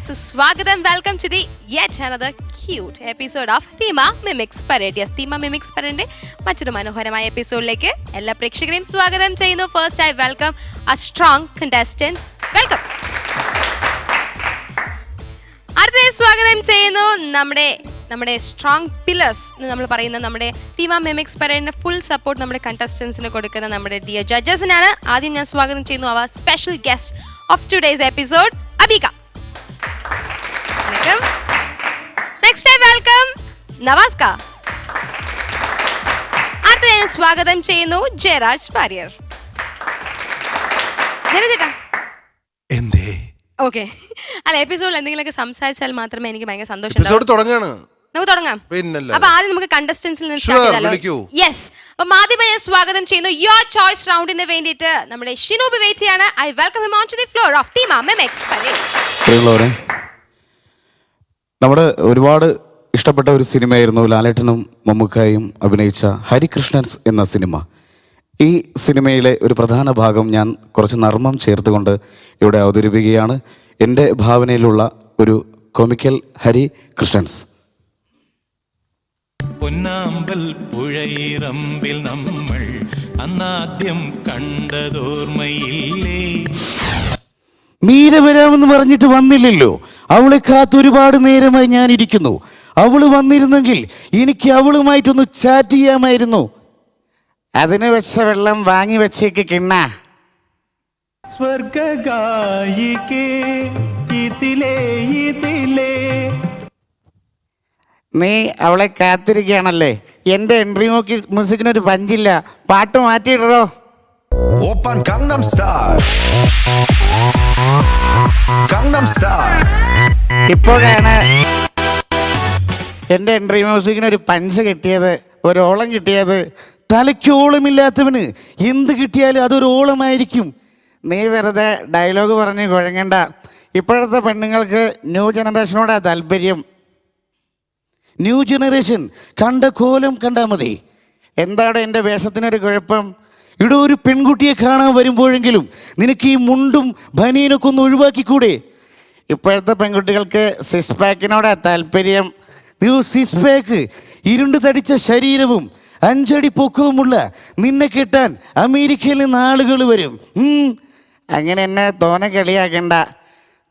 സുസ്വാഗതം. Welcome to the yet another cute episode of Theema mimics parade. Yes, Theema mimics പരേഡിന്റെ മറ്റൊരു മനോഹരമായ എപ്പിസോഡിലേക്ക് എല്ലാ പ്രേക്ഷകരെയും സ്വാഗതം ചെയ്യുന്നു. First I welcome a strong contestants. Welcome. അടുത്തതായി സ്വാഗതം ചെയ്യുന്നു നമ്മുടെ സ്ട്രോങ് പില്ലേഴ്സ് എന്ന് നമ്മൾ പറയുന്ന നമ്മുടെ തീമ മിമിക്സ് പരേഡിന്റെ ഫുൾ സപ്പോർട്ട് നമ്മുടെ കണ്ടസ്റ്റൻസിന് കൊടുക്കുന്ന നമ്മുടെ ഡിയർ ജഡ്ജസിനാണ്. ആദ്യം ഞാൻ സ്വാഗതം ചെയ്യുന്നു അവർ special guest of today's episode, Abika. Next I welcome Navaska. അടുത്ത ഞാൻ സ്വാഗതം ചെയ്യുന്നു ജയരാജ് വാര്യർ. ജയരാജേട്ടാ എന്തേ? ഓക്കെ, അല്ല എപ്പിസോഡിൽ എന്തെങ്കിലുമൊക്കെ സംസാരിച്ചാൽ മാത്രമേ എനിക്ക് ഭയങ്കര സന്തോഷം. നമുക്ക് തുടങ്ങാം. അപ്പൊ ആദ്യം നമുക്ക് കണ്ടസ്റ്റൻസിൽ നിന്ന് യെസ്. അപ്പൊ ആദ്യമായി ഞാൻ സ്വാഗതം ചെയ്യുന്നു യുവർ ചോയ്സ് റൗണ്ടിന് വേണ്ടിയിട്ട് നമ്മുടെ ഷിനൂബ് വെയിറ്റ് ചെയ്യാണ്. I welcome him on to the floor of Theema mimics parade. നമ്മുടെ ഒരുപാട് ഇഷ്ടപ്പെട്ട ഒരു സിനിമയായിരുന്നു ലാലേട്ടനും മമ്മൂക്കായും അഭിനയിച്ച ഹരികൃഷ്ണൻസ് എന്ന സിനിമ. ഈ സിനിമയിലെ ഒരു പ്രധാന ഭാഗം ഞാൻ കുറച്ച് നർമ്മം ചേർത്തുകൊണ്ട് ഇവിടെ അവതരിപ്പിക്കുകയാണ്. എൻ്റെ ഭാവനയിലുള്ള ഒരു കൊമിക്കൽ ഹരികൃഷ്ണൻസ്. പൊന്നാമ്പൽ പുഴയിറമ്പിൽ നമ്മൾ അന്നാദ്യം കണ്ടതോർമ്മയില്ലേ? മീര വരാമെന്ന് പറഞ്ഞിട്ട് വന്നില്ലല്ലോ. അവളെ കാത്ത് ഒരുപാട് നേരമായി ഞാൻ ഇരിക്കുന്നു. അവള് വന്നിരുന്നെങ്കിൽ എനിക്ക് അവളുമായിട്ടൊന്ന് ചാറ്റ് ചെയ്യാമായിരുന്നു. അതിന് വെച്ച വെള്ളം വാങ്ങി വെച്ചേക്ക് കിണ്ണ. നീ അവളെ കാത്തിരിക്കുകയാണല്ലേ? എൻ്റെ എൻട്രി മ്യൂസിക്കിനൊരു പഞ്ചില്ല. പാട്ട് മാറ്റിയിടോ. Open ഗംഗനം style. ഇപ്പോഴാണ് എൻ്റെ എൻട്രി മ്യൂസിക്കിനൊരു പഞ്ച് കിട്ടിയത്, ഒരു ഓളം കിട്ടിയത്. തലയ്ക്കോളമില്ലാത്തവന് എന്ത് കിട്ടിയാലും അതൊരു ഓളമായിരിക്കും. നീ വെറുതെ ഡയലോഗ് പറഞ്ഞ് കുഴങ്ങണ്ട. ഇപ്പോഴത്തെ പെണ്ണുങ്ങൾക്ക് ന്യൂ ജനറേഷനോടാ താല്പര്യം. ന്യൂ ജനറേഷൻ കണ്ട കോലം കണ്ടാൽ മതി. എന്താണ് എൻ്റെ വേഷത്തിനൊരു കുഴപ്പം? ഇവിടെ ഒരു പെൺകുട്ടിയെ കാണാൻ വരുമ്പോഴെങ്കിലും നിനക്ക് ഈ മുണ്ടും ബനിയനൊക്കെ ഒന്ന് ഒഴിവാക്കിക്കൂടെ? ഇപ്പോഴത്തെ പെൺകുട്ടികൾക്ക് സിക്സ് പാക്കിനോടാ താല്പര്യം. സിക്സ് പാക്ക്, ഇരുണ്ട് തടിച്ച ശരീരവും 5 അടി പൊക്കവുമുള്ള നിന്നെ കെട്ടാൻ അമേരിക്കയിൽ നിന്ന് ആളുകൾ വരും. അങ്ങനെ എന്നെ തോനെ കളിയാക്കണ്ട.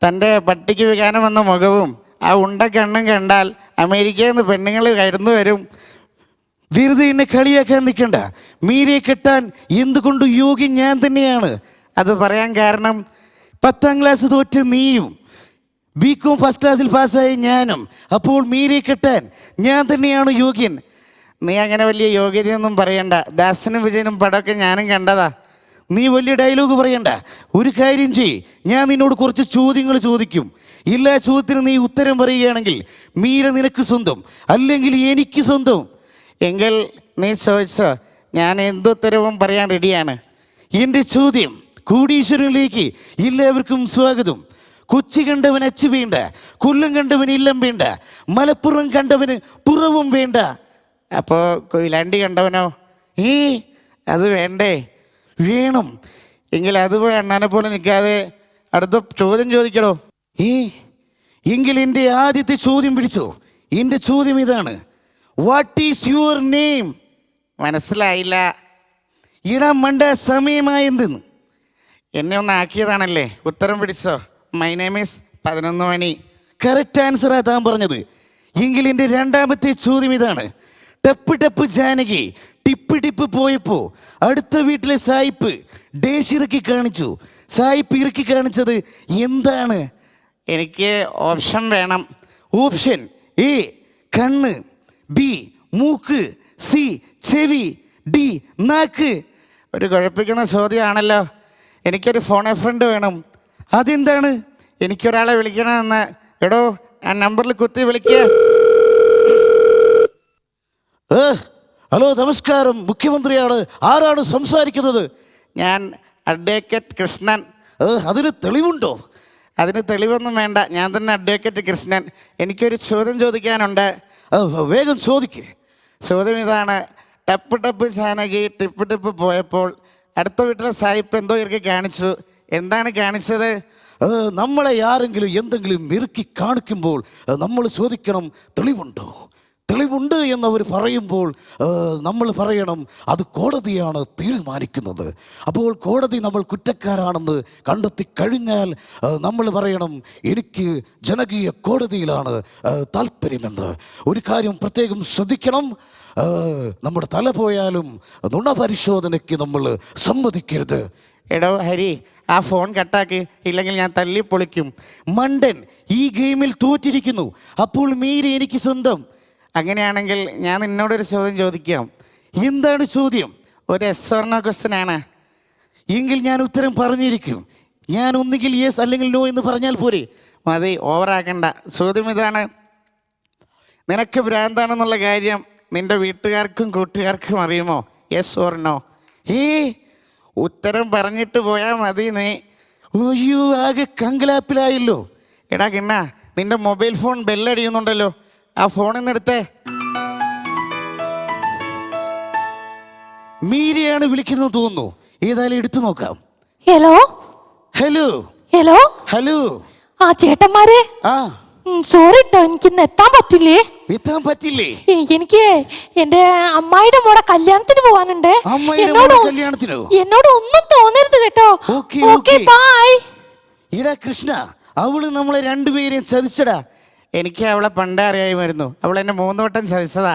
തൻ്റെ പട്ടിക്ക് വികാരം വന്ന മുഖവും ആ ഉണ്ട കണ്ണും കണ്ടാൽ അമേരിക്കയിൽ നിന്ന് പെണ്ണുങ്ങൾ കയറുന്നു വരും. വെറുതെ എന്നെ കളിയാക്കാൻ നിൽക്കണ്ട. മീരയെ കെട്ടാൻ എന്തുകൊണ്ട് യോഗ്യൻ ഞാൻ തന്നെയാണ്. അത് പറയാൻ കാരണം 10ാം ക്ലാസ് തോറ്റ് നീയും ബികോം ഫസ്റ്റ് ക്ലാസ്സിൽ പാസ്സായ ഞാനും. അപ്പോൾ മീരയെ കെട്ടാൻ ഞാൻ തന്നെയാണ് യോഗ്യൻ. നീ അങ്ങനെ വലിയ യോഗ്യതയൊന്നും പറയണ്ട. ദാസനും വിജയനും പടമൊക്കെ ഞാനും കണ്ടതാ. നീ വലിയ ഡയലോഗ് പറയണ്ട. ഒരു കാര്യം ചെയ്യ്, ഞാൻ നിന്നോട് കുറച്ച് ചോദ്യങ്ങൾ ചോദിക്കും. എല്ലാ ചോദ്യത്തിനും നീ ഉത്തരം പറയുകയാണെങ്കിൽ മീര നിനക്ക് സ്വന്തം, അല്ലെങ്കിൽ എനിക്ക് സ്വന്തം. എങ്കിൽ നീ ചോദിച്ചോ, ഞാൻ എന്തുത്തരവും പറയാൻ റെഡിയാണ്. എൻ്റെ ചോദ്യം: കോടീശ്വരനിലേക്ക് എല്ലാവർക്കും സ്വാഗതം. കൊച്ചി കണ്ടവൻ അച്ചു വേണ്ട, കൊല്ലം കണ്ടവൻ ഇല്ലം വേണ്ട, മലപ്പുറം കണ്ടവന് പുറവും വേണ്ട. അപ്പോൾ കൊയിലാണ്ടി കണ്ടവനോ? അത് വേണ്ടേ? വേണം. എങ്കിൽ അത് പോയി അണ്ണാനെ പോലെ നിൽക്കാതെ അടുത്ത ചോദ്യം ചോദിക്കണോ? എങ്കിൽ എൻ്റെ ആദ്യത്തെ ചോദ്യം പിടിച്ചോ. എൻ്റെ ചോദ്യം ഇതാണ്: വാട്ട് ഈസ് യുവർ നെയിം? മനസ്സിലായില്ല. ഇടാൻ മണ്ട സമയമായെന്തെന്ന് എന്നെ ഒന്ന് ആക്കിയതാണല്ലേ. ഉത്തരം പിടിച്ചോ. മൈ നെയിം ഈസ് 11 മണി. കറക്റ്റ് ആൻസറാ താൻ പറഞ്ഞത്. എങ്കിൽ എൻ്റെ രണ്ടാമത്തെ ചോദ്യം ഇതാണ്: ടപ്പ് ടപ്പ് ജാനകി ടിപ്പ് ടിപ്പ് പോയപ്പോൾ അടുത്ത വീട്ടിലെ സായിപ്പ് ഡേഷ് ഇറക്കി കാണിച്ചു. സായിപ്പ് ഇറക്കി കാണിച്ചത് എന്താണ്? എനിക്ക് ഓപ്ഷൻ വേണം. ഓപ്ഷൻ എ കണ്ണ്, ബി മൂക്ക്, സി ചെവി, ഡി നാക്ക്. ഒരു കുഴപ്പിക്കുന്ന ചോദ്യമാണല്ലോ. എനിക്കൊരു ഫോൺ എ ഫ്രണ്ട് വേണം. അതെന്താണ്? എനിക്കൊരാളെ വിളിക്കണമെന്ന്. എടോ, ആ നമ്പറിൽ കുത്തി വിളിക്കുക. ഹലോ, നമസ്കാരം, മുഖ്യമന്ത്രിയാണ്. ആരാണ് സംസാരിക്കുന്നത്? ഞാൻ അഡ്വക്കേറ്റ് കൃഷ്ണൻ. അതിന് തെളിവുണ്ടോ? അതിന് തെളിവൊന്നും വേണ്ട, ഞാൻ തന്നെ അഡ്വക്കേറ്റ് കൃഷ്ണൻ. എനിക്കൊരു ചോദ്യം ചോദിക്കാനുണ്ട്. വേഗം ചോദിക്കേ. ചോദ്യം ഇതാണ്: ടപ്പ് ടപ്പ് ജാനകി ടിപ്പ് ടിപ്പ് പോയപ്പോൾ അടുത്ത വീട്ടിലെ സായിപ്പ് എന്തോ ഇറക്കി കാണിച്ചു. എന്താണ് കാണിച്ചത്? നമ്മളെ ആരെങ്കിലും എന്തെങ്കിലും മെരുക്കി കാണിക്കുമ്പോൾ നമ്മൾ ചോദിക്കണം, തെളിവുണ്ടോ? തെളിവുണ്ട് എന്നവർ പറയുമ്പോൾ നമ്മൾ പറയണം, അത് കോടതിയാണ് തീരുമാനിക്കുന്നത്. അപ്പോൾ കോടതി നമ്മൾ കുറ്റക്കാരാണെന്ന് കണ്ടെത്തി കഴിഞ്ഞാൽ നമ്മൾ പറയണം, എനിക്ക് ജനകീയ കോടതിയിലാണ് താല്പര്യമെന്ന്. ഒരു കാര്യം പ്രത്യേകം ശ്രദ്ധിക്കണം, നമ്മുടെ തല പോയാലും നുണ പരിശോധനയ്ക്ക് നമ്മൾ സമ്മതിക്കരുത്. എടോ ഹരി, ആ ഫോൺ കട്ടാക്ക്, ഇല്ലെങ്കിൽ ഞാൻ തല്ലിപ്പൊളിക്കും. മണ്ടൻ, ഈ ഗെയിമിൽ തോറ്റിരിക്കുന്നു, അപ്പോൾ മീര എനിക്ക് സ്വന്തം. അങ്ങനെയാണെങ്കിൽ ഞാൻ നിന്നോടൊരു ചോദ്യം ചോദിക്കാം. എന്താണ് ചോദ്യം? ഒരു എസ് ഓർ നോ ക്വസ്റ്റ്യൻ ആണ്. എങ്കിൽ ഞാൻ ഉത്തരം പറഞ്ഞിരിക്കും. ഞാൻ ഒന്നുകിൽ യെസ് അല്ലെങ്കിൽ നോ എന്ന് പറഞ്ഞാൽ പോരെ. മതി, ഓവറാക്കണ്ട. ചോദ്യം ഇതാണ്, നിനക്ക് ഭ്രാന്താണെന്നുള്ള കാര്യം നിന്റെ വീട്ടുകാർക്കും കൂട്ടുകാർക്കും അറിയുമോ? Yes or no? ഉത്തരം പറഞ്ഞിട്ട് പോയാൽ മതി നീ. അയ്യോ, ആകെ കങ്കലാപ്പിലായല്ലോ. എടാ കിണ്ണ, നിന്റെ മൊബൈൽ ഫോൺ ബെല്ലടിയുന്നുണ്ടല്ലോ, ആ ഫോണിൽ നിന്ന് എടുത്തേ. മീരയാണ് വിളിക്കുന്നത് തോന്നുന്നു. ഏതായാലും എടുത്തു നോക്കാം. Hello hello hello hello. ആ ചേട്ടന്മാരെ, സോറി കേട്ടോ, എനിക്കിന്ന് എത്താൻ പറ്റില്ലേ? എത്താൻ പറ്റില്ലേ? എനിക്ക് എന്റെ അമ്മായിയുടെ മോടെ കല്യാണത്തിന് പോവാനുണ്ട്. കല്യാണത്തിനോ? എന്നോട് ഒന്നും തോന്നരുത് കേട്ടോ. Okay, bye. ഇടാ കൃഷ്ണ, അവള് നമ്മളെ രണ്ടുപേരെയും ചതിച്ചടാ. എനിക്ക് അവളെ പണ്ടേ അറിയാമായിരുന്നു. അവൾ എന്നെ 3 വട്ടം ചതിച്ചതാ.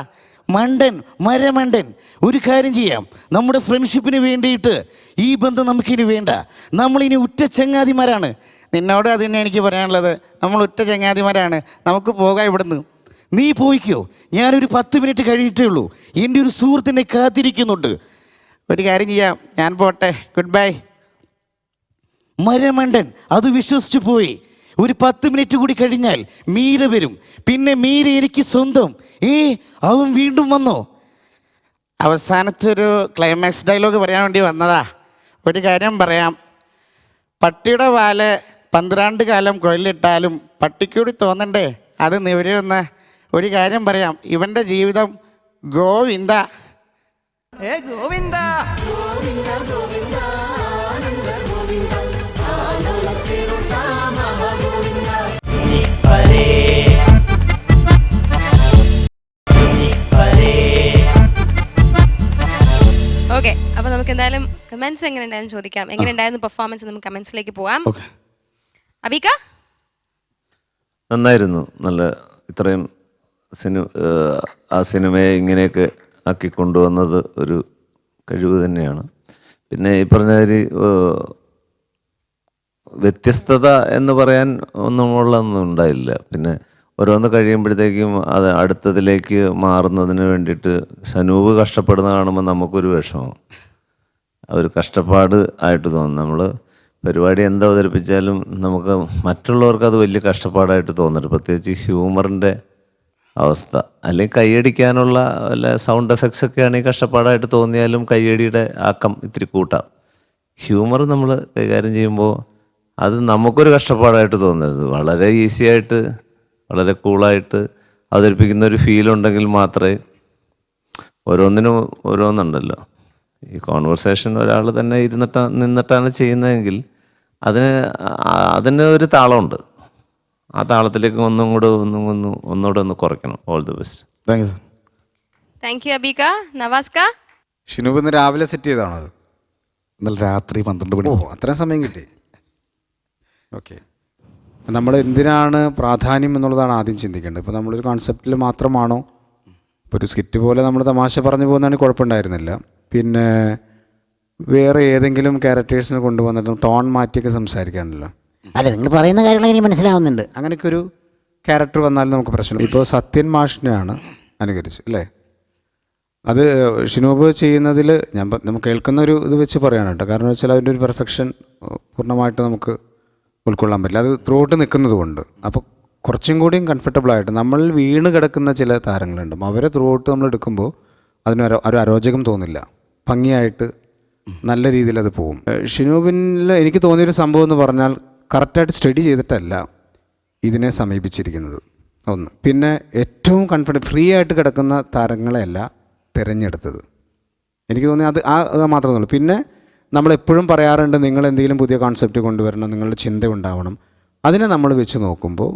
മണ്ടൻ, മരമണ്ടൻ. ഒരു കാര്യം ചെയ്യാം, നമ്മുടെ ഫ്രണ്ട്ഷിപ്പിന് വേണ്ടിയിട്ട് ഈ ബന്ധം നമുക്കിനി വേണ്ട. നമ്മളിനി ഉറ്റ ചങ്ങാതിമാരാണ്. നിന്നോട് അത് തന്നെ എനിക്ക് പറയാനുള്ളത്. നമ്മൾ ഉറ്റ ചങ്ങാതിമാരാണ്. നമുക്ക് പോകാം ഇവിടുന്ന്. നീ പോയിക്കോ, ഞാനൊരു 10 മിനിറ്റ് കഴിഞ്ഞിട്ടേ ഉള്ളൂ. എൻ്റെ ഒരു സുഹൃത്തിനെ കാത്തിരിക്കുന്നുണ്ട്. ഒരു കാര്യം ചെയ്യാം, ഞാൻ പോട്ടെ. Good bye. മരമണ്ടൻ അത് വിശ്വസിച്ചു പോയി. ഒരു 10 മിനിറ്റ് കൂടി കഴിഞ്ഞാൽ മീര വരും. പിന്നെ മീര എനിക്ക് സ്വന്തം. അവൻ വീണ്ടും വന്നോ? അവസാനത്തെ ഒരു ക്ലൈമാക്സ് ഡയലോഗ് പറയാൻ വേണ്ടി വന്നതാ. ഒരു കാര്യം പറയാം, പട്ടിയുടെ വാല് 12 കാലം കൊല്ലിട്ടാലും പട്ടിക്കൂടി തോന്നണ്ടേ അത് നിവരുന്ന. ഒരു കാര്യം പറയാം, ഇവൻ്റെ ജീവിതം ഗോവിന്ദ. ഗോവിന്ദ. ഓക്കെ, അപ്പൊ നമുക്ക് എന്തായാലും കമന്റ്സ് എങ്ങനെ ഉണ്ടായെന്ന് ചോദിക്കാം. എങ്ങനെ ഉണ്ടായിരുന്നു പെർഫോമൻസ്? നമുക്ക് കമന്റ്സിലേക്ക് പോവാം. അബീക, നന്നായിരുന്നു. നല്ല ഇത്രയും ആ സിനിമയെ ഇങ്ങനെയൊക്കെ ആക്കി കൊണ്ടുവന്നത് ഒരു കഴിവ് തന്നെയാണ്. പിന്നെ ഈ പറഞ്ഞ വ്യത്യസ്തത എന്ന് പറയാൻ ഒന്നും ഉണ്ടായില്ല. പിന്നെ ഓരോന്ന് കഴിയുമ്പോഴത്തേക്കും അത് അടുത്തതിലേക്ക് മാറുന്നതിന് വേണ്ടിയിട്ട് സനൂപ് കഷ്ടപ്പെടുന്ന കാണുമ്പോൾ നമുക്കൊരു വിഷമം, ഒരു കഷ്ടപ്പാട് ആയിട്ട് തോന്നും. നമ്മൾ പരിപാടി എന്താ അവതരിപ്പിച്ചാലും നമുക്ക് മറ്റുള്ളവർക്ക് അത് വലിയ കഷ്ടപ്പാടായിട്ട് തോന്നിട്ട്, പ്രത്യേകിച്ച് ഹ്യൂമറിൻ്റെ അവസ്ഥ. അല്ലെങ്കിൽ കയ്യടിക്കാനുള്ള വല്ല സൗണ്ട് എഫക്ട്സ് ഒക്കെ ആണെങ്കിൽ കഷ്ടപ്പാടായിട്ട് തോന്നിയാലും കയ്യടിയുടെ ആക്കം ഇത്തിരി കൂട്ടാം. ഹ്യൂമർ നമ്മൾ കൈകാര്യം ചെയ്യുമ്പോൾ അത് നമുക്കൊരു കഷ്ടപ്പാടായിട്ട് തോന്നരുത്. വളരെ ഈസി ആയിട്ട് വളരെ കൂളായിട്ട് അവതരിപ്പിക്കുന്ന ഒരു ഫീലുണ്ടെങ്കിൽ മാത്രമേ, ഓരോന്നിനും ഓരോന്നുണ്ടല്ലോ, ഈ കോൺവെർസേഷൻ ഒരാൾ തന്നെ നിന്നിട്ടാണ് ചെയ്യുന്നതെങ്കിൽ അതിന് ഒരു താളമുണ്ട്. ആ താളത്തിലേക്ക് ഒന്നുകൂടെ ഒന്ന് കുറയ്ക്കണം. All the best. Thank you sir. Thank you Abeeka. Navaska, Shinoob ഇന്ന് രാവിലെ സെറ്റ് ചെയ്താണോ അത്? ഇന്നലെ രാത്രി 12 മണി. അത്രയും സമയം കിട്ടി. ഓക്കെ, നമ്മൾ എന്തിനാണ് പ്രാധാന്യം എന്നുള്ളതാണ് ആദ്യം ചിന്തിക്കേണ്ടത്. ഇപ്പോൾ നമ്മളൊരു കോൺസെപ്റ്റിൽ മാത്രമാണോ, ഇപ്പോൾ ഒരു സ്കിറ്റ് പോലെ നമ്മൾ തമാശ പറഞ്ഞു പോകുന്നതിന് കുഴപ്പമുണ്ടായിരുന്നില്ല. പിന്നെ വേറെ ഏതെങ്കിലും ക്യാരക്ടേഴ്സിനെ കൊണ്ടുവന്നിട്ട് ടോൺ മാറ്റിയൊക്കെ സംസാരിക്കാനല്ലോ. അല്ല, നിങ്ങൾ പറയുന്ന കാര്യങ്ങൾ എനിക്ക് മനസ്സിലാവുന്നുണ്ട്. അങ്ങനെയൊക്കെ ഒരു ക്യാരക്ടർ വന്നാലും നമുക്ക് പ്രശ്നം. ഇപ്പോൾ സത്യൻ മാഷിനെയാണ് അനുകരിച്ച് അല്ലേ? അത് ഷിനൂബ് ചെയ്യുന്നതിൽ നമുക്ക് കേൾക്കുന്ന ഒരു ഇത് വെച്ച് പറയാണ് കേട്ടോ. കാരണം വെച്ചാൽ അതിൻ്റെ ഒരു പെർഫെക്ഷൻ പൂർണ്ണമായിട്ട് നമുക്ക് ഉൾക്കൊള്ളാൻ പറ്റില്ല, അത് ത്രൂട്ട് നിൽക്കുന്നത് കൊണ്ട്. അപ്പോൾ കുറച്ചും കൂടിയും കംഫർട്ടബിളായിട്ട് നമ്മൾ വീണ് കിടക്കുന്ന ചില താരങ്ങളുണ്ട്, അവരെ ത്രൂട്ട് നമ്മൾ എടുക്കുമ്പോൾ അതിന് ഒരു അരോചകം തോന്നില്ല, ഭംഗിയായിട്ട് നല്ല രീതിയിൽ അത് പോകും. ഷിനൂബിനിൽ എനിക്ക് തോന്നിയൊരു സംഭവം എന്ന് പറഞ്ഞാൽ കറക്റ്റായിട്ട് സ്റ്റഡി ചെയ്തിട്ടല്ല ഇതിനെ സമീപിച്ചിരിക്കുന്നത് ഒന്ന്. പിന്നെ ഏറ്റവും ഫ്രീ ആയിട്ട് കിടക്കുന്ന താരങ്ങളെയല്ല തിരഞ്ഞെടുത്തത്. എനിക്ക് തോന്നി അത് മാത്രമേ ഉള്ളൂ. പിന്നെ നമ്മളെപ്പോഴും പറയാറുണ്ട് നിങ്ങൾ എന്തെങ്കിലും പുതിയ കോൺസെപ്റ്റ് കൊണ്ടുവരണം, നിങ്ങളുടെ ചിന്ത ഉണ്ടാവണം. അതിനെ നമ്മൾ വെച്ച് നോക്കുമ്പോൾ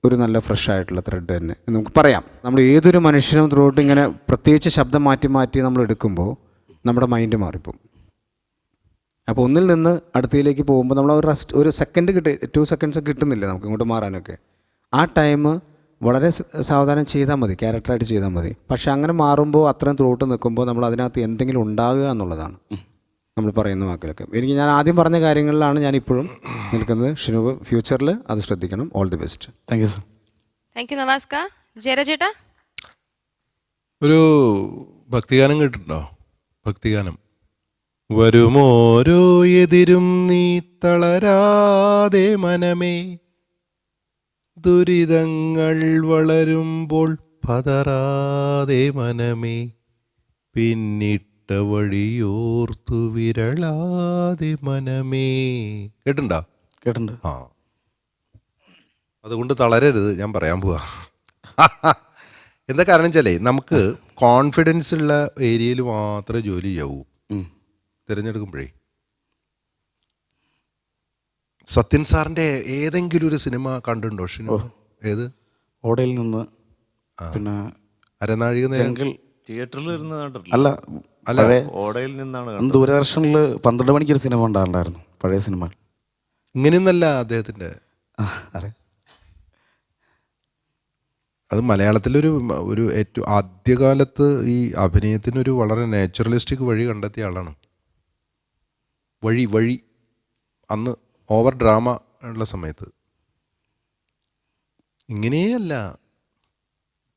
ഒരു നല്ല ഫ്രഷ് ആയിട്ടുള്ള ത്രെഡ് തന്നെ നമുക്ക് പറയാം. നമ്മൾ ഏതൊരു മനുഷ്യനും ത്രൂട്ട് ഇങ്ങനെ പ്രത്യേകിച്ച് ശബ്ദം മാറ്റി മാറ്റി നമ്മൾ എടുക്കുമ്പോൾ നമ്മുടെ മൈൻഡ് മാറിപ്പോവും. അപ്പോൾ ഒന്നിൽ നിന്ന് അടുത്തയിലേക്ക് പോകുമ്പോൾ നമ്മൾ ഒരു സെക്കൻഡ് 2 seconds കിട്ടുന്നില്ല നമുക്ക് ഇങ്ങോട്ട് മാറാനൊക്കെ. ആ ടൈം വളരെ സാവധാനം ചെയ്താൽ മതി, ക്യാരക്ടറായിട്ട് ചെയ്താൽ മതി. പക്ഷെ അങ്ങനെ മാറുമ്പോൾ അത്രയും ത്രോട്ട് നിൽക്കുമ്പോൾ നമ്മൾ അതിനകത്ത് എന്തെങ്കിലും ഉണ്ടാകുക എന്നുള്ളതാണ് നമ്മൾ പറയുന്ന വാക്കിലൊക്കെ. ഞാൻ ആദ്യം പറഞ്ഞ കാര്യങ്ങളിലാണ് ഞാൻ ഇപ്പോഴും നിൽക്കുന്നത്. ഷിനൂബ് ഫ്യൂച്ചറിൽ അത് ശ്രദ്ധിക്കണം. All the best. Thank you sir. Thank you Navaska. Jayaraj ചേട്ടാ, ഒരു ഭക്തിഗാനം കേട്ടിട്ടുണ്ടോ? ഭക്തിഗാനം. വരുമോരോ എതിരും നീ തളരാതെ മനമേ, ദുരിതങ്ങൾ വളരുമ്പോൾ പതറാതെ മനമേ, പിന്നിട്ട വഴിയോർത്തു വിരളാതെ മനമേ. കേട്ടിട്ടുണ്ടോ? കേട്ടിട്ടുണ്ട്. ആ, അതുകൊണ്ട് തളരരുത്, ഞാൻ പറയാൻ പോവാ. എന്താ കാരണം വെച്ചാലേ നമുക്ക് കോൺഫിഡൻസ് ഉള്ള ഏരിയയിൽ മാത്രമേ ജോലി ചെയ്യാവൂ തിരഞ്ഞെടുക്കുമ്പോഴേ. സത്യൻ സാറിന്റെ ഏതെങ്കിലും ഒരു സിനിമ കണ്ടിട്ടുണ്ടോ ഷിനു? ഏത്? ഓടയിൽ നിന്ന്, പിന്നെ അരനാഴിക നേരങ്ങൾ തിയേറ്ററിൽ ഇരുന്ന് കണ്ടിട്ടില്ല. അല്ല അല്ല, ഓടയിൽ നിന്നാണ് ദൂരദർശനിൽ 12 മണിക്കൊരു സിനിമ ഉണ്ടായിരുന്നു, പഴയ സിനിമ. ഇങ്ങനെയൊന്നല്ല അദ്ദേഹത്തിന്റെ. അറിയാം. അത് മലയാളത്തിലൊരു ഏറ്റവും ആദ്യകാലത്ത് ഈ അഭിനയത്തിനൊരു വളരെ നാച്ചുറലിസ്റ്റിക് വഴി കണ്ടെത്തിയ ആളാണ്. വഴി അന്ന് ഓവർ ഡ്രാമ ഉള്ള സമയത്ത് ഇങ്ങനെയല്ല.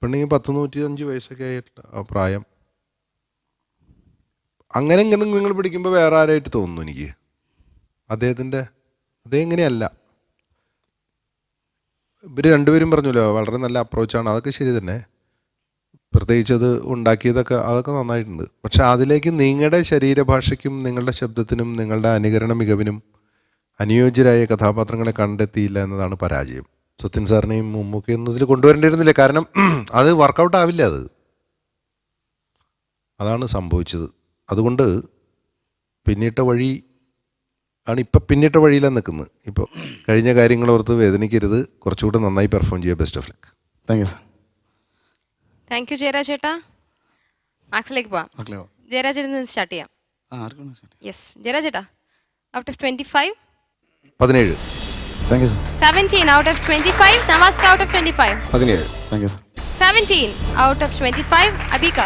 പെണ്ണെങ്കിൽ 105 വയസ്സൊക്കെ ആയിട്ടുള്ള ആ പ്രായം. അങ്ങനെ നിങ്ങൾ പിടിക്കുമ്പോൾ വേറെ ആരായിട്ട് തോന്നുന്നു എനിക്ക്. അദ്ദേഹം ഇങ്ങനെയല്ല. ഇവർ രണ്ടുപേരും പറഞ്ഞല്ലോ വളരെ നല്ല അപ്രോച്ചാണ്. അതൊക്കെ ശരി തന്നെ. പ്രത്യേകിച്ച് അത് ഉണ്ടാക്കിയതൊക്കെ അതൊക്കെ നന്നായിട്ടുണ്ട്. പക്ഷെ അതിലേക്ക് നിങ്ങളുടെ ശരീരഭാഷയ്ക്കും നിങ്ങളുടെ ശബ്ദത്തിനും നിങ്ങളുടെ അനുകരണ മികവിനും അനുയോജ്യരായ കഥാപാത്രങ്ങളെ കണ്ടെത്തിയില്ല എന്നതാണ് പരാജയം. സത്യൻ സാറിനെയും മമ്മൂക്കയൊന്നും ഇതിൽ കൊണ്ടുവരേണ്ടിയിരുന്നില്ല. കാരണം അത് വർക്കൗട്ട് ആവില്ല. അതാണ് സംഭവിച്ചത്. അതുകൊണ്ട് പിന്നിട്ട വഴി ആണ് ഇപ്പം പിന്നിട്ട വഴിയിലാണ് നിൽക്കുന്നത്. ഇപ്പോൾ കഴിഞ്ഞ കാര്യങ്ങളോർത്ത് വേദനിക്കരുത്, കുറച്ചുകൂടെ നന്നായി പെർഫോം ചെയ്യുക. Best of luck. Thank you sir. Thank U Jayaraj ചേട്ടാ. മാക്സിലേക്ക് പോവാം. ജയരാജ് ചേട്ടൻ സ്റ്റാർട്ട് ചെയ്യാം. യെസ് ജയരാജ് ചേട്ടാ, out of 25 17. Thank you sir. 17 out of 25. നവാസ്ക out of 25. 17. Thank you sir. 17 out of 25. അബീക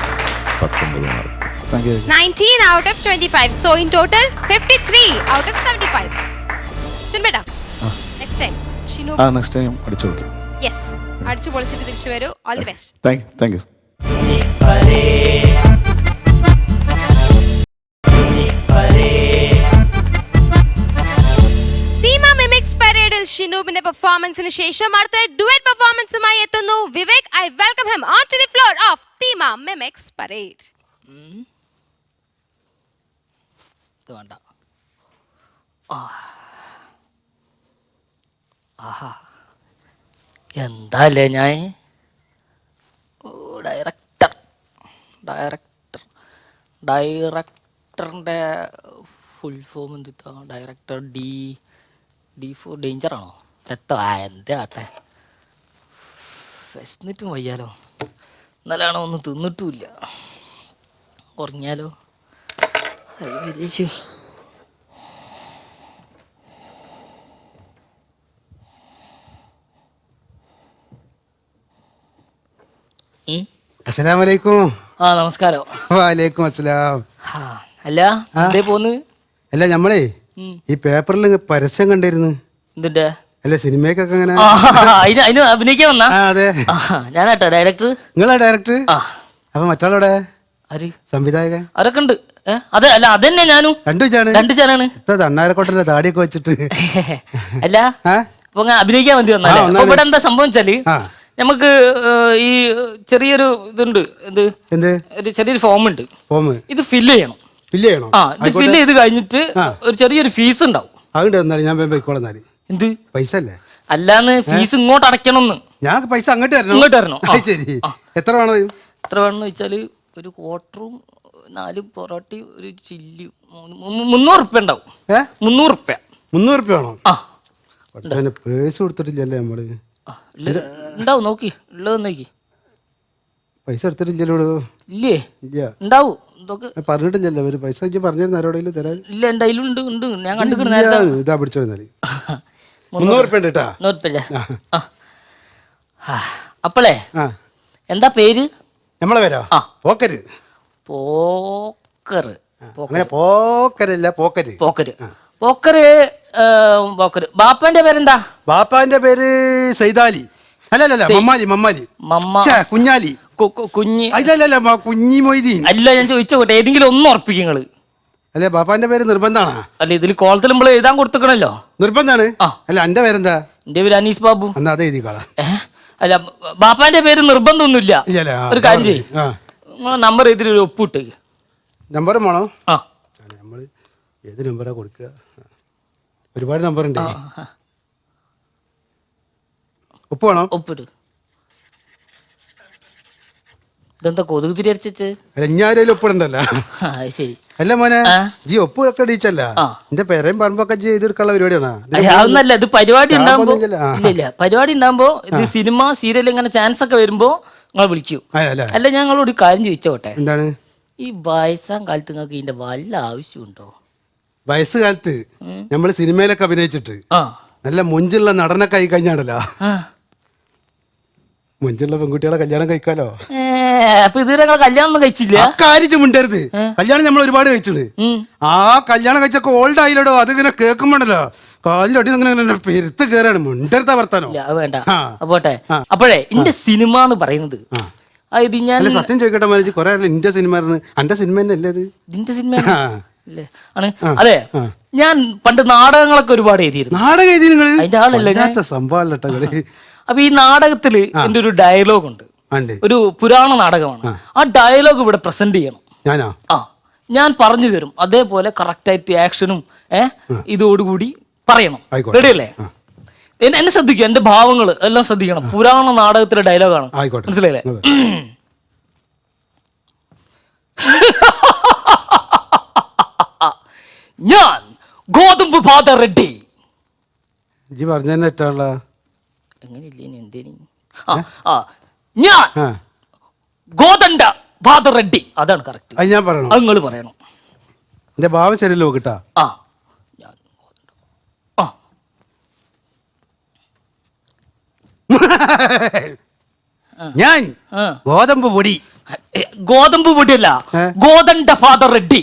19 mark. Thank you. 19 out of 25. So in total 53 out of 75. സുൻബേട്ടാ, next time Shinu. Next time അടിച്ചു കൊടുക്കും. Yes, അടിച്ചു പൊളിച്ചിട്ട് തിരിച്ചു വരൂ. All the best. Thank you. Theema mimics പരേഡിൽ ഷിനൂബിന്റെ പെർഫോമൻസിന് ശേഷം അടുത്ത ഡുവറ്റ് പെർഫോമൻസുമായി എത്തുന്നു Vivek. I welcome him on to the floor of Theema mimics parade. വേണ്ട. ആഹാ, എന്താല്ലേ ഞാൻ ഡയറക്ടറിൻ്റെ ഫുൾ ഫോം എന്തിട്ടാ? ഡയറക്ടർ ഡി ഫോർ ഡേഞ്ചർ ആണോ? എന്താ ആട്ടെ, വിശന്നിട്ടും വയ്യാലോ. ഇന്നലാണോ ഒന്നും തിന്നിട്ടുമില്ല. ഉറങ്ങിയാലോ? അസ്സലാമലൈക്കും. ആ നമസ്കാരം. വാലേക്കും അസ്സലാം. അല്ല എന്തേ പോന്ന്? അല്ല നമ്മളേ ഈ പേപ്പറിൽ പരസ്യം കണ്ടിരുന്നു. എന്തിന്റെ? അല്ല സിനിമയ്ക്കൊക്കെ അങ്ങനെ അതിന് അഭിനയിക്കാൻ വന്നാ? അതെ, ഞാനാട്ടോ ഡയറക്ടർ. നിങ്ങളാ ഡയറക്ടർ? അപ്പൊ മറ്റാളോടെ ആര്? സംവിധായകൻ അവരൊക്കെ ഉണ്ട്. അതെ, അല്ല അതന്നെ ഞാനും. രണ്ടു ചാനാണ് അണ്ണാരക്കോട്ടന്റെ താടിയൊക്കെ വെച്ചിട്ട്. അല്ല അപ്പൊ അഭിനയിക്കാൻ വേണ്ടി വന്നാലേ. അപ്പൊ ഇവിടെ എന്താ സംഭവം വെച്ചാല്, നമുക്ക് ഈ ചെറിയൊരു ഇതുണ്ട്. എന്ത്? ഒരു ചെറിയൊരു ഫോം ഉണ്ട്. ഇത് ഫില്ല് ചെയ്യണം. ഇത് ഫില്ല് ചെയ്ത് കഴിഞ്ഞിട്ട് ഒരു ചെറിയൊരു ഫീസ് ഉണ്ടാവും. അതുകൊണ്ട് ഞാൻ പോയിക്കോളാം. എന്ത് പൈസ അല്ലേ? അല്ലാന്ന് ഫീസ് ഇങ്ങോട്ട് അടയ്ക്കണം. ഞാൻ പൈസ അങ്ങോട്ട് തരണം. ഇങ്ങോട്ട് തരണം. ശരി, എത്ര വേണം? എത്ര വേണമെന്ന് വെച്ചാല് ഒരു ക്വാർട്ടറും 4 പൊറോട്ടയും ഒരു ചില്ലിയും 300 ഉറുപ്പ്യ ഉണ്ടാവും. 300 ഉറുപ്പ്യ. 300 ഉറുപ്പ്യ വേണോ? ആ പേഴ്സ് കൊടുത്തിട്ടില്ലല്ലേ നമ്മള്? ഉണ്ടാവും, നോക്കി ഉള്ളത് നോക്കി. പൈസ എടുത്തിട്ടില്ലല്ലോ. ഇല്ലേ? ഇല്ല. ഉണ്ടാവും. ഇതൊക്കെ പറഞ്ഞിട്ടില്ലല്ലോ അവര്. പൈസ പറഞ്ഞിരുന്നു ആരോടെങ്കിലും തരാൻ? ഇല്ല, എൻ്റെ കയ്യിലുണ്ട്. ഉണ്ട്, ഞാൻ കണ്ടിട്ടുണ്ട്. ഇതാ പിടിച്ചോന്നാല് 300 ഉറുപ്പ്യ ഉണ്ട് കേട്ടാ. 100 ഉറുപ്പ്യല്ലേ? അപ്പളേ എന്താ പേര്? നമ്മളെ പേരോ? പോക്കര്. പോക്കറ്. അങ്ങനെ പോക്കരല്ല, പോക്കര്. പോക്കര്. പോക്കര്. പോക്കര്. ബാപ്പാന്റെ പേരെന്താ? ബാപ്പാന്റെ പേര് സൈദാലി. അല്ലല്ല, മമ്മാലി. കുഞ്ഞാലി. കുഞ്ഞി. അല്ലല്ല, കുഞ്ഞി മൊയ്തീൻ. അല്ല, ഞാൻ ചോദിച്ചോട്ടെ, ഏതെങ്കിലും ഒന്ന് ഉറപ്പിക്കും നിങ്ങള്. അല്ലെ, ബാപ്പാന്റെ പേര് നിർബന്ധാണോ? അല്ല, ഇതിൽ കോളത്തിൽ നമ്മൾ എഴുതാൻ കൊടുത്തിക്കണല്ലോ. നിർബന്ധാണ്. അല്ല, എന്റെ പേരെന്താ? എന്റെ പേര് അനീസ് ബാബു. എന്നാ അത് എഴുതിക്കോളാം. അല്ല, ബാപ്പാന്റെ പേര് നിർബന്ധമൊന്നുമില്ല. ഒരു കാര്യം ചെയ്യും, നിങ്ങളെ നമ്പർ എഴുതി ഒരു ഒപ്പിട്ട്. നമ്പറും വേണോ? ആ, നമ്മള് ഏത് നമ്പറാ കൊടുക്കുക? ഒരുപാട് നമ്പർ ഉണ്ട്. ഒപ്പ് വേണോ? ഒപ്പിട്ട്. ഇതെന്താ കൊതുക് തിരിച്ച്? അല്ല, ഞാനും ഒപ്പിടണ്ടല്ലോ. ശരി. അല്ല മോനെ, ജി ഒപ്പ് ഒക്കെ ഇടിച്ചല്ല. എന്റെ പേരെയും പറമ്പൊക്കെ ചെയ്തെടുക്കാനുള്ള പരിപാടിയാണ്. അതൊന്നല്ല, ഇത് പരിപാടി ഉണ്ടാകുമ്പോ. ഇല്ല, പരിപാടി ഉണ്ടാകുമ്പോ ഇത് സിനിമ സീരിയൽ ഇങ്ങനെ ചാൻസ് ഒക്കെ വരുമ്പോ നിങ്ങൾ വിളിക്കൂ. അല്ല, ഞങ്ങളോട് ഒരു കാര്യം ചോദിച്ചോട്ടെ. എന്താണ്? ഈ വയസ്സാം കാലത്ത് നിങ്ങൾക്ക് ഇതിന്റെ വല്ല ആവശ്യമുണ്ടോ? വയസ്സുകാലത്ത് നമ്മള് സിനിമയിലൊക്കെ അഭിനയിച്ചിട്ട് നല്ല മുഞ്ചുള്ള നടനൊക്കെ ആയി കഴിഞ്ഞാണല്ലോ. മുഞ്ചുള്ള പെൺകുട്ടികളെ കല്യാണം കഴിക്കാലോ. അപ്പൊ ഇതുവരെ കല്യാണം ഒന്നും കഴിച്ചില്ല? കാര്യം മിണ്ടരുത്. കല്യാണം നമ്മൾ ഒരുപാട് കഴിച്ചത്. ആ കല്യാണം കഴിച്ചൊക്കെ ഓൾഡ് ആയില്ലടോ. അത് ഇങ്ങനെ കേൾക്കുമ്പോണ്ടല്ലോ കാലിലടി ഇങ്ങനെ പെരുത്ത് കയറാണ്. മിണ്ടരുത്ത വർത്താനോ. വേണ്ട, പോട്ടെ. അപ്പോഴേ എന്റെ സിനിമ എന്ന് പറയുന്നത് ഇത് ഞാൻ സത്യം ചോദിക്കട്ടെ മനസ്സിൽ കുറെ ഇന്ത്യ സിനിമ. എന്റെ സിനിമ തന്നെ അല്ലേ ഇത്? ഇതിന്റെ സിനിമ ആണ്. അതെ, ഞാൻ പണ്ട് നാടകങ്ങളൊക്കെ ഒരുപാട് എഴുതിയിരുന്നു. നാടകം എഴുതി? അതിന്റെ ആളല്ലേ സംഭവം. അപ്പൊ ഈ നാടകത്തില് എന്റെ ഒരു ഡയലോഗ് ഉണ്ട്. ഒരു പുരാണ നാടകമാണ്. ആ ഡയലോഗ് ഇവിടെ പ്രസന്റ് ചെയ്യണം. ഞാനോ? ഞാൻ പറഞ്ഞു തരും. അതേപോലെ കറക്റ്റ് ആയിട്ട് ആക്ഷനും ഇതോടുകൂടി പറയണം. റെഡി അല്ലേ? എന്നെ ശ്രദ്ധിക്കുക, എന്റെ ഭാവങ്ങൾ എല്ലാം ശ്രദ്ധിക്കണം. പുരാണ നാടകത്തിലെ ഡയലോഗാണ്, മനസ്സിലായില്ലേ? ഞാൻ ഗോതമ്പ് പാത റെഡ്ഡി. ഞാൻ ഗോതണ്ട പാത റെഡ്ഡി. അതാണ് കറക്റ്റ്. ഞാൻ പറയണം? നിങ്ങൾ പറയണം. എന്റെ ഭാവം ശരിയല്ലോ കിട്ടാ. ഞാൻ ഗോതമ്പ് പൊടി. ഗോതമ്പ് പൊടിയല്ല, ഗോതണ്ട ഫാദർ റെഡ്ഡി.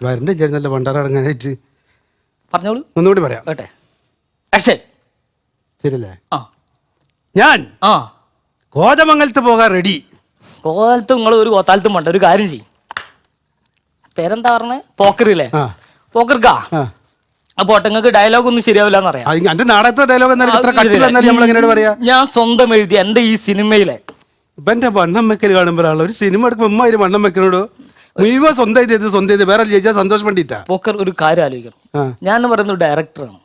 വരണ്ടില്ല പണ്ടാറടങ്ങാനായിട്ട്. പറഞ്ഞോളൂ. ഒന്നുകൂടി പറയാം. ശരിയല്ലേ? ഞാൻ കോതമംഗലത്ത് പോകാൻ റെഡി. കോതാലത്ത് നിങ്ങൾ ഒരു കോത്താലത്തും വേണ്ട. ഒരു കാര്യം ചെയ്യും, പേരെന്താ പറഞ്ഞേ? പോക്കറില്ലേ? പോക്കർക്കാ. അപ്പൊ നിങ്ങൾക്ക് ഡയലോഗ് ഒന്നും ശരിയാവില്ല എന്നറിയാം. ഞാൻ സ്വന്തം എഴുതി എന്റെ ഈ സിനിമയിലെ ഇവന്റെ വണ്ണം വെക്കൽ കാണുമ്പോഴാണ് ഒരു സിനിമ എടുക്കുമ്പോ വണ്ണം വെക്കണോടോ. മുഴുവൻ സ്വന്തം ചെയ്ത് വേറെ ജയിച്ചാൽ സന്തോഷം വേണ്ടിട്ടാ. പോക്കർ ഒരു കാര്യം ആലോചിക്കണം. ഞാൻ പറയുന്ന ഡയറക്ടറാണ്.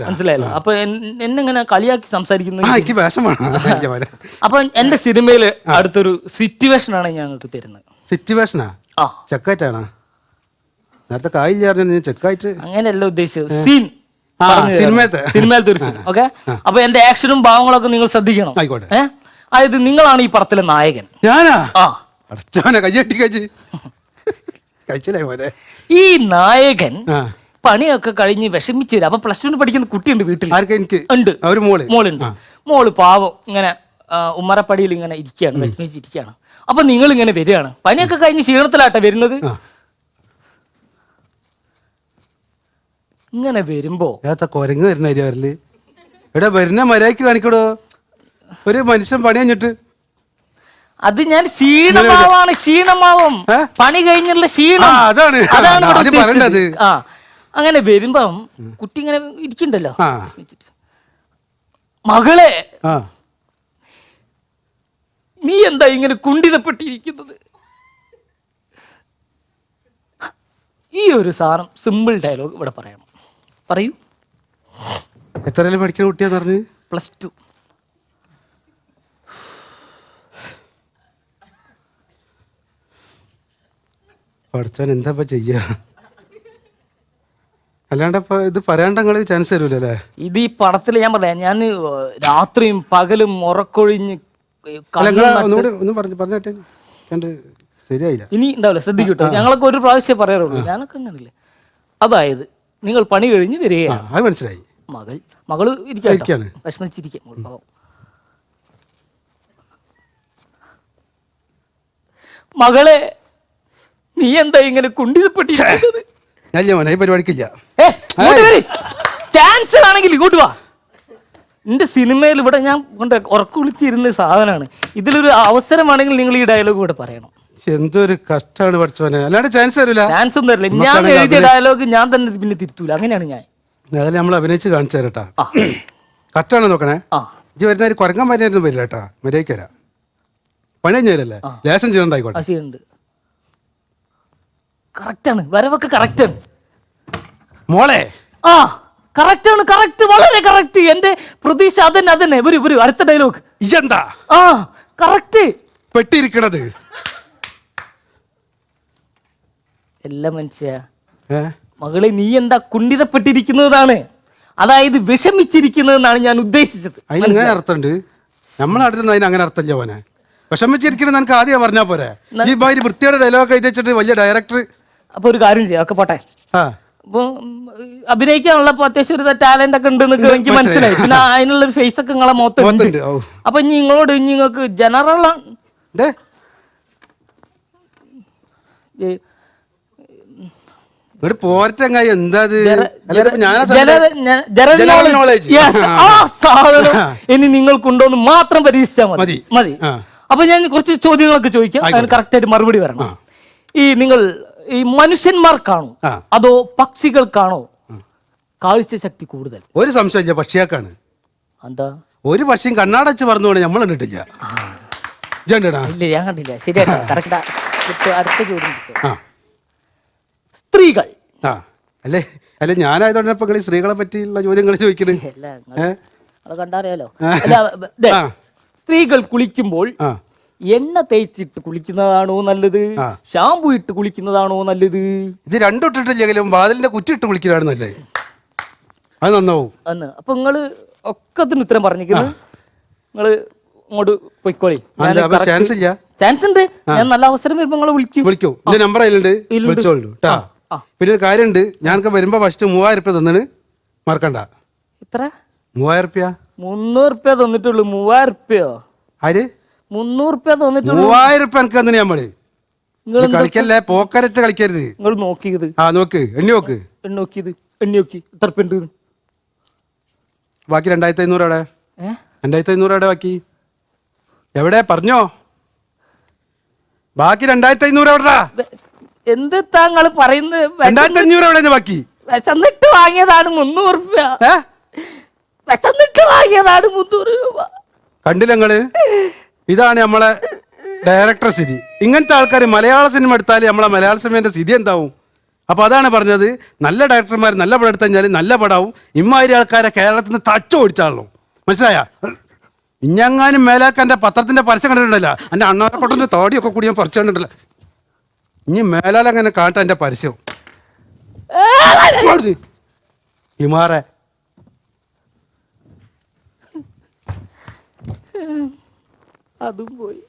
മനസ്സിലായല്ലോ? അപ്പൊ എന്നെ ഇങ്ങനെ കളിയാക്കി സംസാരിക്കുന്നത്. അപ്പൊ എന്റെ സിനിമയില് അടുത്തൊരു സിറ്റുവേഷൻ ആണ് ഞങ്ങൾക്ക് തരുന്നത്. സിറ്റുവേഷനാ? ചെക്കായിട്ടാണ് നേരത്തെ കായില്ലായിരുന്നു. ചെക്കായിട്ട് അങ്ങനെയല്ല ഉദ്ദേശിച്ചത്. സീൻ, സിനിമയിലത്തെ ഒരു സീൻ. ഓക്കെ. അപ്പൊ എന്റെ ആക്ഷനും ഭാവങ്ങളൊക്കെ നിങ്ങൾ ശ്രദ്ധിക്കണം. അതായത് നിങ്ങളാണ് ഈ പടത്തിലെ നായകൻ. ഞാനാ? ഈ നായകൻ പണിയൊക്കെ കഴിഞ്ഞ് വിഷമിച്ച് വരും. അപ്പൊ +2 പഠിക്കുന്ന കുട്ടിയുണ്ട് വീട്ടിൽ. ഉണ്ട്, മോളുണ്ട്. മോള് പാവം ഇങ്ങനെ ഉമ്മറപ്പടിയിൽ ഇങ്ങനെ ഇരിക്കുകയാണ്, വിഷമിച്ചിരിക്കുകയാണ്. അപ്പൊ നിങ്ങൾ ഇങ്ങനെ വരികയാണ്, പണിയൊക്കെ കഴിഞ്ഞ് ക്ഷീണത്തിലാട്ടെ വരുന്നത്. ഇങ്ങനെ വരുമ്പോ കൊരങ്ങ് വരുന്ന മര്യാദക്ക് കാണിക്കടോ. ഒരു മനുഷ്യൻ പണി കഴിഞ്ഞിട്ട് അത് ഞാൻ ക്ഷീണമാവാണ്. ക്ഷീണമാവും, പണി കഴിഞ്ഞുള്ള ക്ഷീണം. അതാണ് അങ്ങനെ വരുമ്പം കുട്ടി ഇങ്ങനെ ഇരിക്കണ്ടല്ലോ. മകളെ, നീ എന്താ ഇങ്ങനെ കുണ്ടിതപ്പെട്ടിരിക്കുന്നത്? ഈ ഒരു സാധനം സിമ്പിൾ ഡയലോഗ് ഇവിടെ പറയണം. പറയൂ. എത്രയിലും പഠിക്കുന്ന കുട്ടിയാന്ന് പറഞ്ഞു? +2. പഠിച്ചവൻ എന്താ ചെയ്യാ? അല്ലാണ്ട് ഇപ്പൊ ഇത് പറയാണ്ട് നിങ്ങൾ ചാൻസ് തരൂലല്ലേ? ഇത് ഈ പടത്തിൽ ഞാൻ പറയാം, ഞാൻ രാത്രിയും പകലും ഉറക്കൊഴിഞ്ഞ് അല്ല, നിങ്ങള് ഒന്നുകൂടി ഒന്ന് പറഞ്ഞിട്ടെ, കണ്ട് ശരിയായില്ല. ഇനി ഉണ്ടാവില്ല, ശ്രദ്ധിക്കട്ടോ. ഞങ്ങളൊക്കെ ഒരു പ്രാവശ്യം പറയാറുള്ളൂ, ഞാനൊക്കെ അങ്ങനല്ലേ. അതായത് നിങ്ങൾ പണി കഴിഞ്ഞ് വരികയാണ്, അത് മനസ്സിലായി. മകള് ഇരിക്കാണ്. വിഷമിച്ചിരിക്കാം. മകളെ, നീ എന്താ ഇങ്ങനെ കുണ്ടിതപ്പെട്ടിരിക്കുന്നത്? ഞാൻ മോനെ ഈ പരിപാടിക്കില്ല. ചാൻസ് ആണെങ്കിൽ ഇങ്ങോട്ട് വാ. എന്റെ സിനിമയിൽ ഇവിടെ ഞാൻ കൊണ്ട് ഉറക്കുളിച്ചിരുന്ന സാധനമാണ്. ഇതിലൊരു അവസരമാണെങ്കിൽ നിങ്ങൾ ഈ ഡയലോഗ് ഇവിടെ പറയണം. എന്തൊരു കഷ്ടമാണ് പഠിച്ചവനെ. അല്ലാണ്ട് ചാൻസ് തരില്ല. ചാൻസ് ഒന്നും തരില്ല. ഞാൻ എഴുതിയ ഡയലോഗ് ഞാൻ തന്നെ പിന്നെ തിരുത്തൂല, അങ്ങനെയാണ് ഞാൻ. അതല്ലേ നമ്മൾ അഭിനയിച്ച് കാണിച്ചു തരട്ടാ. കറക്റ്റാണ് നോക്കണേ. ഇജ്ജ് വരുന്ന ഒരു കുരങ്ങൻ മര്യാദയൊന്നും വരില്ല കേട്ടാ. മര്യാദയ്ക്ക് വരാം. പണി കഴിഞ്ഞല്ലേ, ലേശം ചെയ്യണ്ടായിക്കോട്ടെ. കറക്റ്റാണ്, വരവൊക്കെ കറക്റ്റാണ് മോളെ. കറക്റ്റാണ്, കറക്റ്റ്, വളരെ കറക്റ്റ്. എന്റെ പ്രതീക്ഷ അതന്നെ അതന്നെ. വരൂ, അടുത്ത ഡയലോഗ്. ഇജെന്താ കറക്റ്റ് പെട്ടിരിക്കണത്? എല്ലാം മനസ്സിലാ മകളെ, നീ എന്താ കുണ്ഠിതപ്പെട്ടിരിക്കുന്നതാണ്, അതായത് വിഷമിച്ചിരിക്കുന്നതെന്നാണ് ഞാൻ ഉദ്ദേശിച്ചത്. അതിന് അങ്ങനെ അർത്ഥമുണ്ട്. നമ്മളെ അടുത്ത് അതിന് അങ്ങനെ അർത്ഥമില്ല പോനെ. വിഷമിച്ചിരിക്കുന്നത് എനിക്ക് ആദ്യം പറഞ്ഞാൽ പോരെ. ഈ ഭാര്യ വൃത്തിയുടെ ഡയലോഗ് എഴുതി വെച്ചിട്ട് വലിയ ഡയറക്ടർ. അപ്പൊ ഒരു കാര്യം ചെയ്യാം, ഒക്കെ പോട്ടെ. അപ്പൊ അഭിനയിക്കാനുള്ള അത്യാവശ്യം ഒരു ടാലന്റ് ഒക്കെ ഉണ്ട് എനിക്ക് മനസ്സിലായി. പിന്നെ അതിനുള്ള ഒരു ഫേസ് ഒക്കെ നിങ്ങളെ മുഖത്തുണ്ട്. അപ്പൊ ഇനി നിങ്ങളോട് നിങ്ങൾക്ക് ജനറൽ പോരറ്റങ്ങായി എന്താ ഇനി നിങ്ങൾക്കുണ്ടോന്ന് മാത്രം പരീക്ഷിച്ചാൽ മതി. അപ്പൊ ഞാൻ കുറച്ച് ചോദ്യങ്ങളൊക്കെ ചോദിക്കാം, അതിന് കറക്റ്റ് ആയിട്ട് മറുപടി വരണം. നിങ്ങൾ ഈ മനുഷ്യന്മാർക്കാണോ അതോ പക്ഷികൾക്കാണോ കാഴ്ച ശക്തി കൂടുതൽ? ഒരു സംശയമില്ല, പക്ഷിയാക്കാണ്. എന്താ? ഒരു പക്ഷിയും കണ്ണാടച്ച് പറഞ്ഞോണ്ട് നമ്മൾ കണ്ടിട്ടില്ല. ഇല്ല, ഞാൻ കണ്ടില്ല. ശരിയാ, കറക്റ്റാ. അടുത്ത ചോദ്യം, സ്ത്രീകൾ. അല്ലെ ഞാനായതുകൊണ്ട് ഇപ്പൊ സ്ത്രീകളെ പറ്റിയുള്ള ചോദ്യങ്ങൾ ചോദിക്കുന്നത് കണ്ടറിയാലോ. സ്ത്രീകൾ കുളിക്കുമ്പോൾ എണ്ണ തേച്ചിട്ട് കുളിക്കുന്നതാണോ നല്ലത്, ഷാമ്പു ഇട്ട് കുളിക്കുന്നതാണോ നല്ലത്? ഇത് രണ്ടും ഇട്ടിട്ടില്ലെങ്കിലും വാതിലിന്റെ കുറ്റിട്ട് കുളിക്കുന്നതാണ് നല്ലത്. അത് നന്നാവും. അപ്പൊ നിങ്ങള് ഒക്കത്തിന് ഉത്തരം പറഞ്ഞിരിക്കുന്നത്. നിങ്ങള് അങ്ങോട്ട് പൊയ്ക്കോളി. ചാൻസ് ഉണ്ട്. ഞാൻ നല്ല അവസരം വരുമ്പോ നിങ്ങളെ വിളിക്കും. നമ്പർ അതിലുണ്ട്, വിളിച്ചോളൂ. പിന്നെ ഒരു കാര്യമുണ്ട്, ഞാനൊക്കെ വരുമ്പോ ഫസ്റ്റ് 3000 രൂപ തന്നിട്ട് മറക്കണ്ട. എത്ര? 3000 രൂപ. 300 രൂപ തന്നിട്ടുള്ളൂ. 3000 രൂപയോ? ആര്? 300 രൂപ തന്നിട്ടുള്ളൂ. 3000 രൂപ എനിക്ക് തന്നെ. നമ്മള് കളിക്കല്ലേ, പോക്കരറ്റ് കളിക്കരുത്. നിങ്ങൾ നോക്കിയത്? നോക്ക്, എണ്ണി നോക്ക്. എണ്ണി നോക്കി എത്ര ഉണ്ട്? ബാക്കി 2500 എവിടെ? 2500 എവിടെ ബാക്കി? എവിടെ പറഞ്ഞോ? ബാക്കി 2500 എവിടാ? എന്ത് താങ്കൾ പറയുന്നത്? 2500 എവിടെ ബാക്കി? വിശന്നിട്ട് വാങ്ങിയതാണ് 300 രൂപ. വിശന്നിട്ട് വാങ്ങിയതാണ് 300 രൂപ. കണ്ടില്ല നിങ്ങള്? ഇതാണ് നമ്മളെ ഡയറക്ടർ സ്ഥിതി. ഇങ്ങനത്തെ ആൾക്കാർ മലയാള സിനിമ എടുത്താൽ നമ്മളെ മലയാള സിനിമേന്റെ സ്ഥിതി എന്താവും? അപ്പൊ അതാണ് പറഞ്ഞത്, നല്ല ഡയറക്ടർമാർ നല്ല പടം എടുത്തു കഴിഞ്ഞാൽ നല്ല പടാവും. ഇമ്മാതിരി ആൾക്കാരെ കേരളത്തിൽ നിന്ന് തച്ച ഓടിച്ചാണല്ലോ, മനസ്സിലായ? ഇഞ്ഞെങ്ങാനും മേലാക്കാൻ എൻ്റെ പത്രത്തിന്റെ പരസ്യം കണ്ടിട്ടുണ്ടല്ലോ, എൻ്റെ അണ്ണാറപ്പൊട്ടൻ്റെ താടിയൊക്കെ കൂടി ഞാൻ പറിച്ചു കണ്ടിട്ടില്ല. ഇനി മേലാലങ്ങനെ കാട്ടാ എൻ്റെ പരസ്യം. ഹിമാറെ അതും പോയി,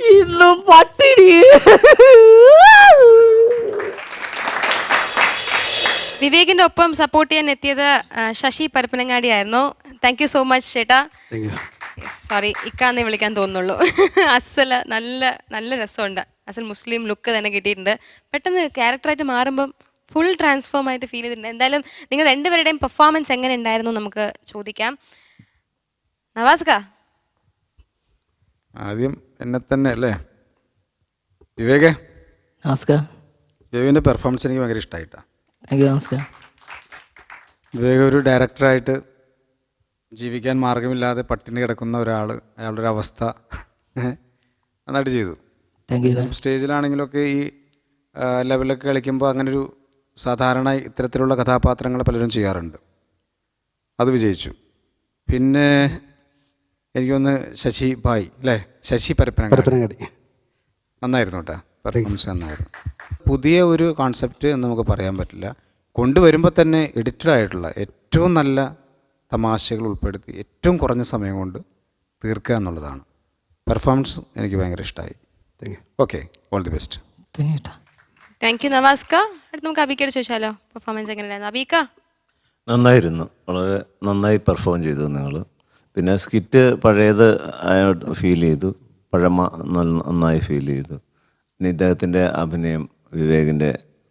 ഇന്നും പട്ടിണി. വിവേകിന്റെ ഒപ്പം സപ്പോർട്ട് ചെയ്യാൻ എത്തിയത് ശശി പരപ്പനങ്ങാടി ആയിരുന്നു. താങ്ക് യു സോ മച്ച് ചേട്ടാ. സോറി, ഇക്കാന്നേ വിളിക്കാൻ തോന്നുന്നുള്ളൂ. അസല് നല്ല രസമുണ്ട്. അസൽ മുസ്ലിം ലുക്ക് തന്നെ കിട്ടിയിട്ടുണ്ട്. പെട്ടെന്ന് ക്യാരക്ടറായിട്ട് മാറുമ്പം ഫുൾ ട്രാൻസ്ഫോം ആയിട്ട് ഫീൽ ചെയ്തിട്ടുണ്ട്. എന്തായാലും നിങ്ങൾ രണ്ടുപേരുടെയും പെർഫോമൻസ് എങ്ങനെ ഉണ്ടായിരുന്നു നമുക്ക് ചോദിക്കാം. നവാസ്ക, ആദ്യം എന്നെ തന്നെ അല്ലേ വിവേകേ? വിവേകിൻ്റെ പെർഫോമൻസ് എനിക്ക് ഭയങ്കര ഇഷ്ടമായിട്ടാണ്. വിവേക് ഒരു ഡയറക്ടറായിട്ട് ജീവിക്കാൻ മാർഗമില്ലാതെ പട്ടിണി കിടക്കുന്ന ഒരാൾ, അയാളുടെ ഒരു അവസ്ഥ നന്നായിട്ട് ചെയ്തു. സ്റ്റേജിലാണെങ്കിലൊക്കെ ഈ ലെവലൊക്കെ കളിക്കുമ്പോൾ അങ്ങനൊരു സാധാരണ ഇത്തരത്തിലുള്ള കഥാപാത്രങ്ങൾ പലരും ചെയ്യാറുണ്ട്. അത് വിജയിച്ചു. പിന്നെ എനിക്കൊന്ന് ശശി ഭായ് അല്ലേ, ശശി പരപ്പനങ്ങാടി നന്നായിരുന്നു കേട്ടോ പെർഫോമൻസ് നന്നായിരുന്നു. പുതിയ ഒരു കോൺസെപ്റ്റ് എന്ന് നമുക്ക് പറയാൻ പറ്റില്ല. കൊണ്ടുവരുമ്പോൾ തന്നെ എഡിറ്റഡ് ആയിട്ടുള്ള ഏറ്റവും നല്ല തമാശകൾ ഉൾപ്പെടുത്തി ഏറ്റവും കുറഞ്ഞ സമയം കൊണ്ട് തീർക്കുക എന്നുള്ളതാണ്. പെർഫോമൻസ് എനിക്ക് ഭയങ്കര ഇഷ്ടമായി. Okay, all the best. Thank you Navaska. അടുത്ത് നമുക്ക് അബീക്കയോട് ചോദിച്ചാലോ, പെർഫോമൻസ് എങ്ങനെയായിരുന്നു അബീക്ക? നന്നായിരുന്നു, വളരെ നന്നായി പെർഫോം ചെയ്തു നിങ്ങൾ. പിന്നെ സ്കിറ്റ് പഴയത് ഫീൽ ചെയ്തു, പഴമ നന്നായി ഫീൽ ചെയ്തു. പിന്നെ ഇദ്ദേഹത്തിൻ്റെ അഭിനയം, വിവേകിൻ്റെ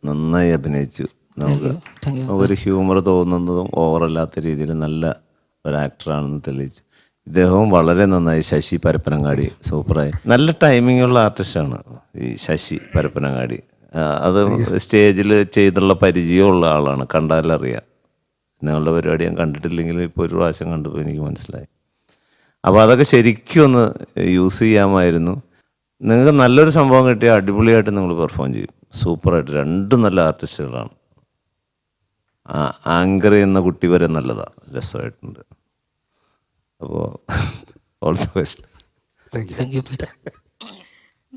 നന്നായി അഭിനയിച്ചു. നമുക്ക് ഒരു ഹ്യൂമർ തോന്നുന്നതും ഓവറല്ലാത്ത രീതിയിൽ നല്ല ഒരു ആക്ടറാണെന്ന് തെളിയിച്ചു. ഇദ്ദേഹവും വളരെ നന്നായി. ശശി പരപ്പനങ്ങാടി സൂപ്പറായി. നല്ല ടൈമിങ്ങുള്ള ആർട്ടിസ്റ്റാണ് ഈ ശശി പരപ്പനങ്ങാടി. അത് സ്റ്റേജിൽ ചെയ്തുള്ള പരിചയമുള്ള ആളാണ്, കണ്ടാലറിയാം. നിങ്ങളുടെ പരിപാടി ഞാൻ കണ്ടിട്ടില്ലെങ്കിൽ ഇപ്പോൾ ഒരു പ്രാവശ്യം കണ്ടപ്പോൾ എനിക്ക് മനസ്സിലായി. അപ്പോൾ അതൊക്കെ ശരിക്കും ഒന്ന് യൂസ് ചെയ്യാമായിരുന്നു. നിങ്ങൾക്ക് നല്ലൊരു സംഭവം കിട്ടിയാൽ അടിപൊളിയായിട്ട് നിങ്ങൾ പെർഫോം ചെയ്യും. സൂപ്പറായിട്ട്. രണ്ടും നല്ല ആർട്ടിസ്റ്റുകളാണ്. ആങ്കർ എന്ന കുട്ടി വരെ നല്ലതാണ്, രസമായിട്ടുണ്ട്. അപ്പോൾ all the best.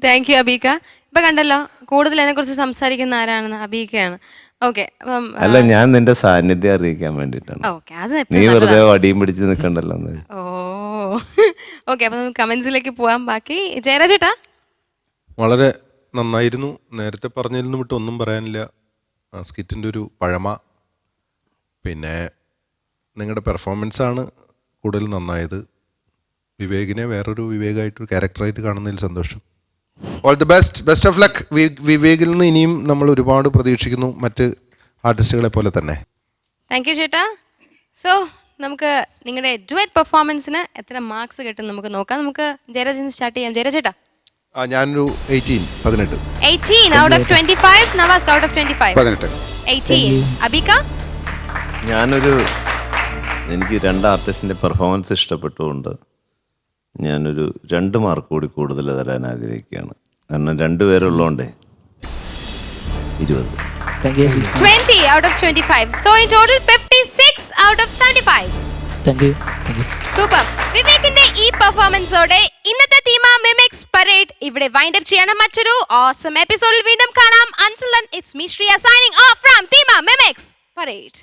Thank you Abeeka. ഇപ്പൊ കണ്ടല്ലോ, കൂടുതൽ അതിനെ കുറിച്ച് സംസാരിക്കുന്ന ആരാണെന്ന് അബീക്കയാണ്. ഓക്കെ, അപ്പം അല്ല, ഞാൻ നിന്റെ സാന്നിധ്യം അറിയിക്കാൻ വേണ്ടിയിട്ടാണ്. ഓക്കെ, അത് നീ വെറുതെ വടിയും പിടിച്ച് നിൽക്കണ്ടല്ലോ. ഓ ഓക്കെ, അപ്പൊ നമുക്ക് കമന്റ്സിലേക്ക് പോവാം. ബാക്കി ജയരാജേട്ടാ? വളരെ നന്നായിരുന്നു. നേരത്തെ പറഞ്ഞതിൽ നിന്ന് വിട്ട് ഒന്നും പറയാനില്ല. സ്കിറ്റിൻ്റെ ഒരു പഴമ, പിന്നെ നിങ്ങളുടെ പെർഫോമൻസാണ് കൂടുതൽ നന്നായത്. വിവേകിനെ വേറൊരു വിവേകായിട്ട് ക്യാരക്ടറായിട്ട് കാണുന്നതിൽ സന്തോഷം. All the best, best of luck. വിവേകിൽ നിന്ന് ഇനിയും നമ്മൾ ഒരുപാട് പ്രതീക്ഷിക്കുന്നു, മറ്റ് ആർട്ടിസ്റ്റുകളെ പോലെ തന്നെ. താങ്ക് യു ചേട്ടാ. സോ നമുക്ക് നിങ്ങളുടെ ഡുവറ്റ് പെർഫോമൻസിന് എത്ര മാർക്സ് കിട്ടും നമുക്ക് നോക്കാം. നമുക്ക് ജയരാജൻ സ്റ്റാർട്ട് ചെയ്യാം. ജയരാജേട്ടാ? ഞാനൊരു 18. 18 out of 25. Nawaz out of 25. 18. അബീക്ക? എനിക്ക് രണ്ട് ആർട്ടിസ്റ്റിൻ്റെ പെർഫോമൻസ് ഇഷ്ടപ്പെട്ടുകൊണ്ട് ഞാനൊരു 2 മാർക്ക് കൂടി കൂടുതൽ തരാൻ ആഗ്രഹിക്കുകയാണ്. കാരണം 2 പേരുള്ളതുകൊണ്ടേ 20. 20 out of 25. So in total 56 out of 75. Super. വിവേകിന്റെ ഈ പെർഫോമൻസോടെ ഇന്നത്തെ തീമ മിമിക്സ് പരേഡ് ഇവിടെ വൈൻഡ് അപ്പ് ചെയ്യണം. മറ്റൊരു ഓസം എപ്പിസോഡിൽ വീണ്ടും കാണാം. Until then, it's me Shriya signing off from Thema Mimics Parade.